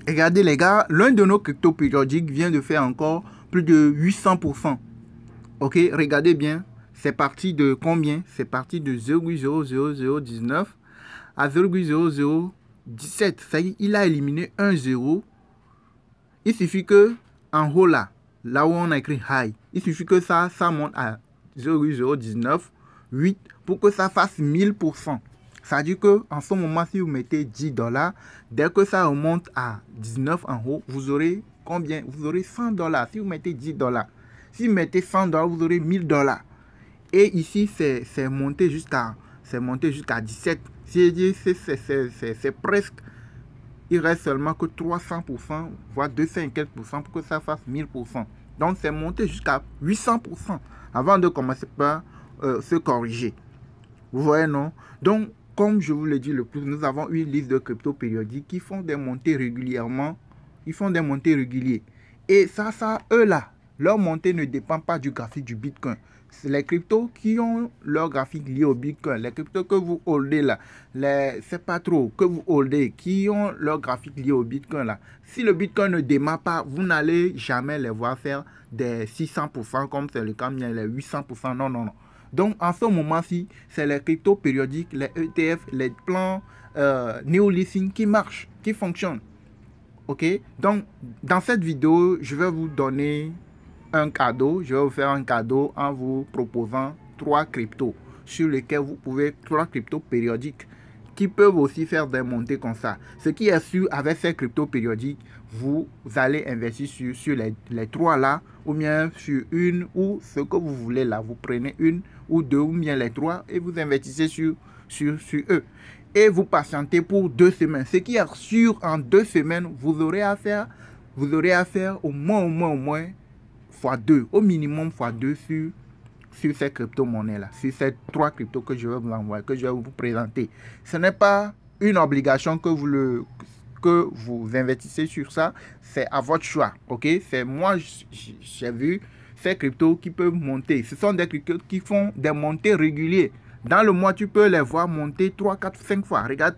Regardez les gars, l'un de nos cryptos périodiques vient de faire encore plus de 800%. Ok, regardez bien, c'est parti de combien? C'est parti de 0,00019 à 0,0017. Ça y est, il a éliminé un 0. Il suffit que en haut là où on a écrit high, il suffit que ça monte à 0,019, 8 pour que ça fasse 1000%. Ça veut dire qu'en ce moment, si vous mettez $10, dès que ça remonte à 19 en haut, vous aurez combien? Vous aurez $100 si vous mettez $10. Si vous mettez $100, vous aurez $1000. Et ici, c'est monté jusqu'à 17. C'est presque. Il reste seulement que 300%, voire 200 et quelques % pour que ça fasse 1000%. Donc, c'est monté jusqu'à 800% avant de commencer par se corriger. Vous voyez, non? Donc, comme je vous l'ai dit le plus, nous avons une liste de cryptos périodiques qui font des montées régulièrement. Ils font des montées régulières. Et ça, eux là, leur montée ne dépend pas du graphique du Bitcoin. C'est les cryptos qui ont leur graphique lié au Bitcoin. Les cryptos que vous holdez là, c'est pas trop que vous holdez, qui ont leur graphique lié au Bitcoin là. Si le Bitcoin ne démarre pas, vous n'allez jamais les voir faire des 600% comme c'est le cas, les 800%. Non, non, non. Donc, en ce moment-ci, c'est les cryptos périodiques, les ETF, les plans néo-leasing qui marchent, qui fonctionnent. Ok? Donc, dans cette vidéo, je vais vous donner un cadeau. Je vais vous faire un cadeau en vous proposant 3 cryptos sur lesquels vous pouvez, 3 cryptos périodiques qui peuvent aussi faire des montées comme ça. Ce qui est sûr, avec ces cryptos périodiques, vous allez investir sur les 3 là, ou bien sur une ou ce que vous voulez là. Vous prenez une ou deux ou bien les 3 et vous investissez sur eux. Et vous patientez pour 2 semaines. Ce qui est sûr, en 2 semaines, vous aurez à faire au moins x2, au minimum x2 sur ces crypto-monnaies là, sur ces 3 cryptos que je vais vous envoyer, que je vais vous présenter. Ce n'est pas une obligation que vous investissez sur ça, c'est à votre choix, ok? C'est moi, j'ai vu ces cryptos qui peuvent monter. Ce sont des cryptos qui font des montées régulières. Dans le mois, tu peux les voir monter 3, 4, 5 fois. Regarde,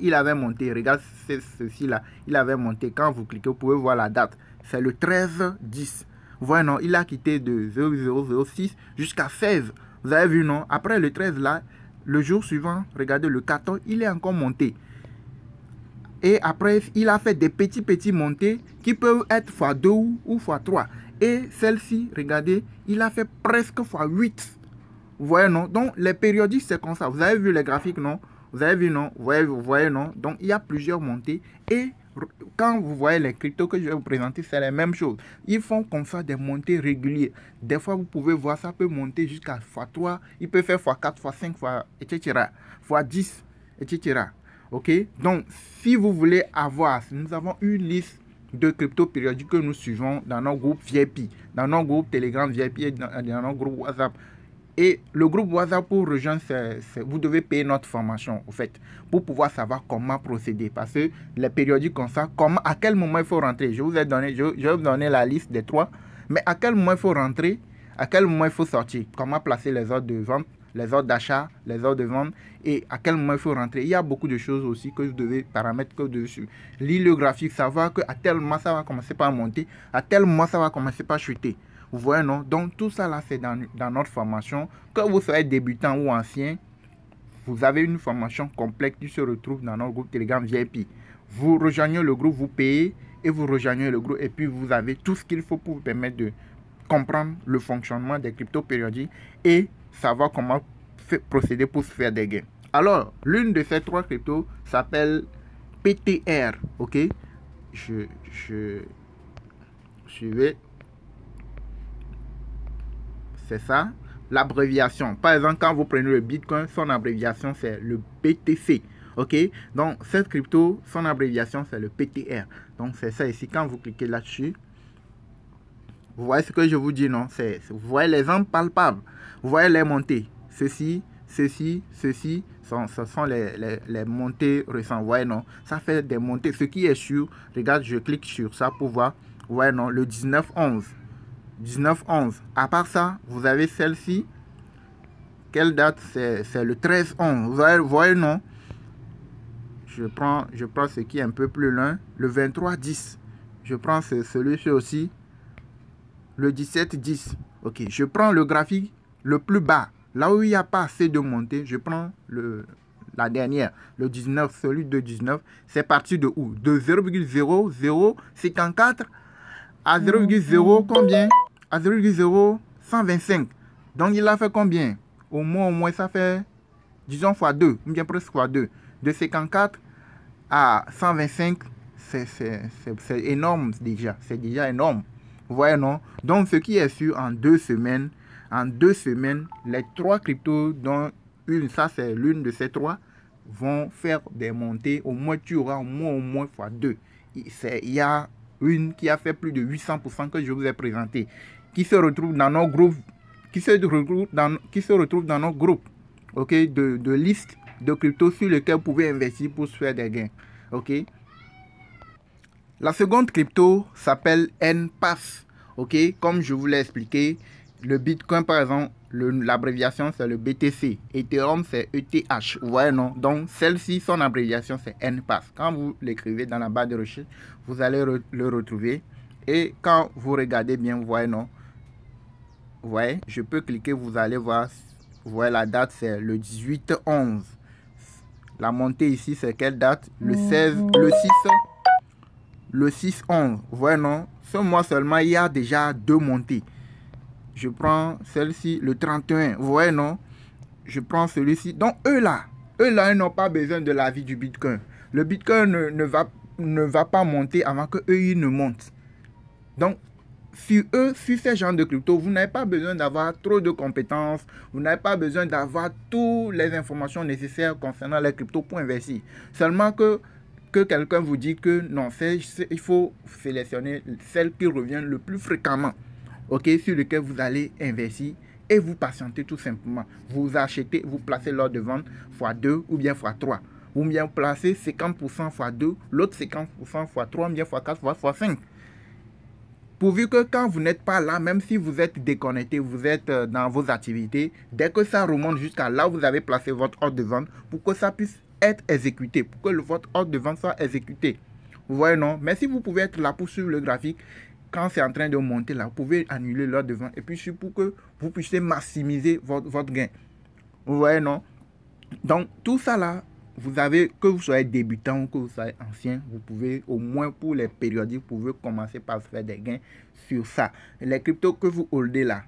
il avait monté. Regarde ceci là. Il avait monté. Quand vous cliquez, vous pouvez voir la date. C'est le 13-10. Vous voyez, non? Il a quitté de 0006 jusqu'à 16. Vous avez vu, non? Après le 13 là, le jour suivant, regardez le 14, il est encore monté. Et après, il a fait des petits montées qui peuvent être x2 ou x3. Et celle-ci, regardez, il a fait presque x8. Vous voyez, non? Donc, les périodiques, c'est comme ça. Vous avez vu les graphiques, non? Vous avez vu, non? Vous voyez, non? Donc, il y a plusieurs montées. Et quand vous voyez les cryptos que je vais vous présenter, c'est la même chose. Ils font comme ça des montées régulières. Des fois, vous pouvez voir, ça peut monter jusqu'à x3. Il peut faire x4, x5, etc. x10, etc. Ok? Donc, si vous voulez avoir, nous avons une liste de cryptos périodiques que nous suivons dans nos groupes VIP, dans nos groupes Telegram VIP et dans nos groupes WhatsApp. Et le groupe WhatsApp pour rejoindre, vous devez payer notre formation, au fait, pour pouvoir savoir comment procéder. Parce que les périodiques comme ça, à quel moment il faut rentrer. Je vais vous donner la liste des 3. Mais à quel moment il faut rentrer, à quel moment il faut sortir. Comment placer les ordres de vente, les ordres d'achat, les ordres de vente. Et à quel moment il faut rentrer. Il y a beaucoup de choses aussi que vous devez paramètres que vous devez suivre. Lire le graphique, savoir qu'à tel moment ça va commencer par monter, à tel moment ça va commencer par chuter. Vous voyez, non? Donc, tout ça là, c'est dans notre formation. Que vous soyez débutant ou ancien, vous avez une formation complète qui se retrouve dans notre groupe Telegram VIP. Vous rejoignez le groupe, vous payez et vous rejoignez le groupe. Et puis, vous avez tout ce qu'il faut pour vous permettre de comprendre le fonctionnement des cryptos périodiques et savoir comment procéder pour se faire des gains. Alors, l'une de ces 3 cryptos s'appelle PTR. Ok? Je vais... C'est ça, l'abréviation. Par exemple, quand vous prenez le Bitcoin, son abréviation, c'est le BTC. Ok? Donc, cette crypto, son abréviation, c'est le PTR. Donc, c'est ça ici. Quand vous cliquez là-dessus, vous voyez ce que je vous dis, non? Vous voyez les angles palpables. Vous voyez les montées. Ceci, ce sont les montées récentes. Vous voyez, non? Ça fait des montées. Ce qui est sûr, regarde, je clique sur ça pour voir. Vous voyez, non? Le 19-11. 19-11. À part ça, vous avez celle-ci. Quelle date? C'est le 13-11. Vous voyez, non? Je prends ce qui est un peu plus loin. Le 23-10. Je prends celui-ci aussi. Le 17-10. Ok. Je prends le graphique le plus bas. Là où il n'y a pas assez de montée, je prends la dernière. Le 19, celui de 19. C'est parti de où? De 0,0054 à 0,0 combien? À 0,0125. Donc il a fait combien? Au moins ça fait, disons, fois 2, ou bien presque fois 2. De 54 à 125, c'est énorme déjà. C'est déjà énorme. Vous voyez, non? Donc ce qui est sûr, en 2 semaines, les 3 cryptos, dont une, ça c'est l'une de ces 3, vont faire des montées. Au moins, tu auras au moins fois 2. Il y a une qui a fait plus de 800% que je vous ai présenté, qui se retrouve dans nos groupes, qui se retrouve dans nos groupes, ok, de listes de cryptos sur lesquels vous pouvez investir pour se faire des gains, ok. La seconde crypto s'appelle NPAS, ok, comme je vous l'ai expliqué. Le Bitcoin, par exemple, l'abréviation c'est le BTC. Ethereum c'est ETH. Vous voyez, non? Donc celle-ci, son abréviation c'est NPAS. Quand vous l'écrivez dans la barre de recherche, vous allez le retrouver. Et quand vous regardez bien, vous voyez, non? Vous voyez, je peux cliquer, vous allez voir. Vous voyez, la date c'est le 18-11. La montée ici c'est quelle date? Le 16, le 6-11. Vous voyez, non? Ce mois seulement, il y a déjà 2 montées. Je prends celle-ci, le 31. Vous voyez, non? Je prends celui-ci. Donc, eux là, ils n'ont pas besoin de l'avis du Bitcoin. Le Bitcoin ne va pas monter avant que eux, ils ne montent. Donc, sur ces genres de crypto, vous n'avez pas besoin d'avoir trop de compétences. Vous n'avez pas besoin d'avoir toutes les informations nécessaires concernant les cryptos pour investir. Seulement que quelqu'un vous dit que non, il faut sélectionner celle qui revient le plus fréquemment, ok, sur lequel vous allez investir, et vous patientez tout simplement. Vous achetez, vous placez l'ordre de vente x2 ou bien x3. Ou bien placez 50% x2, l'autre 50% x3, ou bien x4, x5. Pourvu que quand vous n'êtes pas là, même si vous êtes déconnecté, vous êtes dans vos activités, dès que ça remonte jusqu'à là où vous avez placé votre ordre de vente, pour que ça puisse être exécuté, pour que votre ordre de vente soit exécuté. Vous voyez, non? Mais si vous pouvez être là pour suivre le graphique, quand c'est en train de monter là, vous pouvez annuler l'ordre de vente et puis pour que vous puissiez maximiser votre gain. Vous voyez, non? Donc, tout ça là, vous avez, que vous soyez débutant ou que vous soyez ancien, vous pouvez, au moins pour les périodiques, vous pouvez commencer par faire des gains sur ça. Les cryptos que vous holdez là,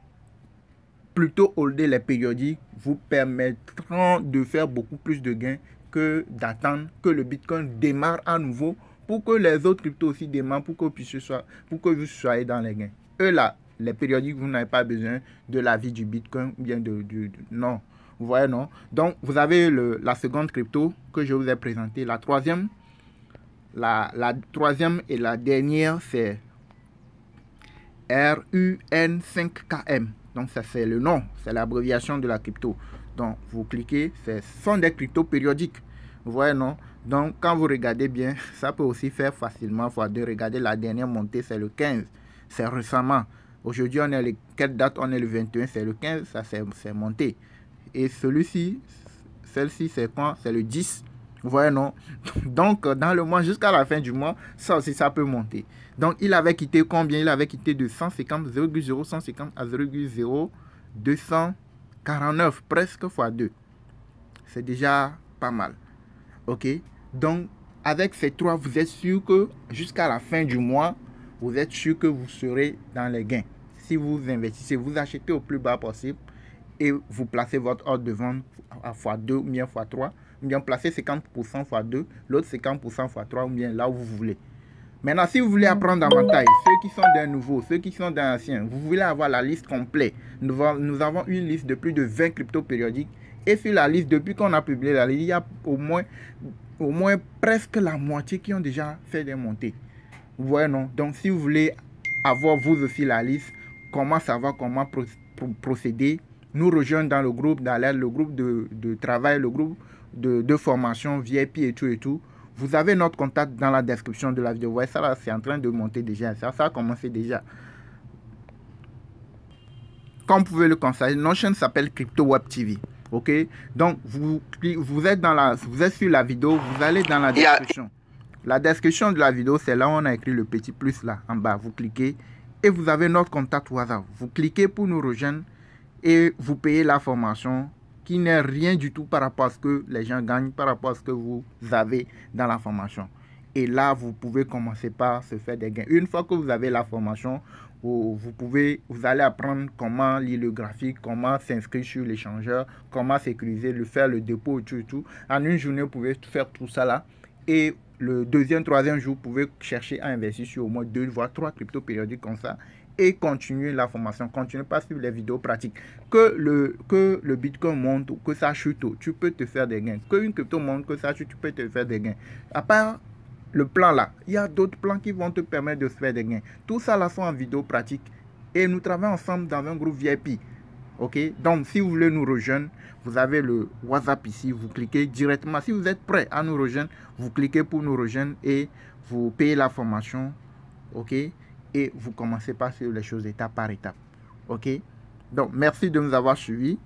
plutôt holder les périodiques, vous permettront de faire beaucoup plus de gains que d'attendre que le Bitcoin démarre à nouveau pour que les autres cryptos aussi démarrent, pour que vous soyez dans les gains. Eux là, les périodiques, vous n'avez pas besoin de l'avis du Bitcoin ou bien non. Vous voyez, non? Donc, vous avez la seconde crypto que je vous ai présentée. La troisième, la troisième et la dernière, c'est RUN5KM. Donc, ça c'est le nom, c'est l'abréviation de la crypto. Donc, vous cliquez, ce sont des cryptos périodiques. Vous voyez, non? Donc, quand vous regardez bien, ça peut aussi faire facilement x2. Regardez, la dernière montée, c'est le 15. C'est récemment. Aujourd'hui, on est quelle date? On est le 21, c'est le 15, ça c'est monté. Et celle-ci, c'est quand? C'est le 10. Vous voyez, non? Donc, dans le mois, jusqu'à la fin du mois, ça aussi, ça peut monter. Donc, il avait quitté combien? Il avait quitté de 150, 0,0150 à 0,0249, presque x2. C'est déjà pas mal. Ok? Donc, avec ces 3, vous êtes sûr que jusqu'à la fin du mois, vous êtes sûr que vous serez dans les gains. Si vous investissez, vous achetez au plus bas possible et vous placez votre ordre de vente à x2 ou bien x3, ou bien placez 50% x2, l'autre 50% x3, ou bien là où vous voulez. Maintenant, si vous voulez apprendre davantage, ceux qui sont d'un nouveau, ceux qui sont d'un ancien, vous voulez avoir la liste complète. Nous avons une liste de plus de 20 cryptos périodiques. Et sur la liste, depuis qu'on a publié la liste, il y a au moins presque la moitié qui ont déjà fait des montées. Vous voyez, non? Donc, si vous voulez avoir vous aussi la liste, comment savoir comment procéder, nous rejoindre dans le groupe d'alerte, le groupe de travail, le groupe de formation VIP et tout. Vous avez notre contact dans la description de la vidéo. Vous voyez, ça là, c'est en train de monter déjà. Ça a commencé déjà. Comme vous pouvez le constater, notre chaîne s'appelle Crypto Web TV. Ok, donc vous êtes sur la vidéo, vous allez dans la description. La description de la vidéo, c'est là où on a écrit le petit plus là en bas. Vous cliquez et vous avez notre contact WhatsApp. Vous cliquez pour nous rejoindre et vous payez la formation qui n'est rien du tout par rapport à ce que les gens gagnent, par rapport à ce que vous avez dans la formation. Et là, vous pouvez commencer par se faire des gains. Une fois que vous avez la formation, vous allez apprendre comment lire le graphique, comment s'inscrire sur l'échangeur, comment sécuriser, faire le dépôt et tout. En une journée, vous pouvez faire tout ça là. Et le deuxième, troisième jour, vous pouvez chercher à investir sur au moins 2 voire 3 cryptos périodiques comme ça et continuer la formation. Continuez pas sur les vidéos pratiques. Que le Bitcoin monte ou que ça chute, tu peux te faire des gains. Que une crypto monte, que ça chute, tu peux te faire des gains. À part le plan là, il y a d'autres plans qui vont te permettre de se faire des gains. Tout ça là sont en vidéo pratique et nous travaillons ensemble dans un groupe VIP. Ok, donc si vous voulez nous rejoindre, vous avez le WhatsApp ici, vous cliquez directement. Si vous êtes prêt à nous rejoindre, vous cliquez pour nous rejoindre et vous payez la formation. Ok, et vous commencez par suivre les choses étape par étape. Ok, donc merci de nous avoir suivis.